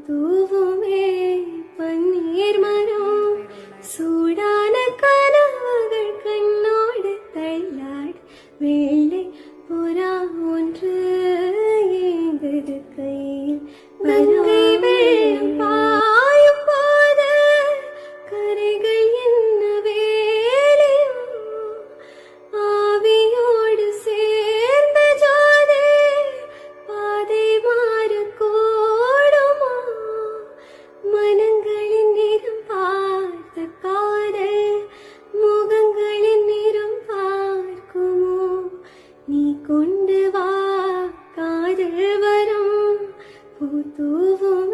தூவுமே பன்னீர் மரம் சூடான கனவுகள் கண்ணோடு தள்ளாடு வெள்ளை புறா ஒன்று ஏந்தது கையில் கங்கை வெள்ளம் பாயும் போது கரைகள் என்ன வேலையோ ஆவியோடு சேர்ந்த ஜோதி பாதை மாறக்கூடுமோ மனங்களின் நிறம் பார்த்த காதல் முகங்களின் நிறம் பார்க்குமோ நீ கொண்டு வா காதல் வரும் பூத்தூவும்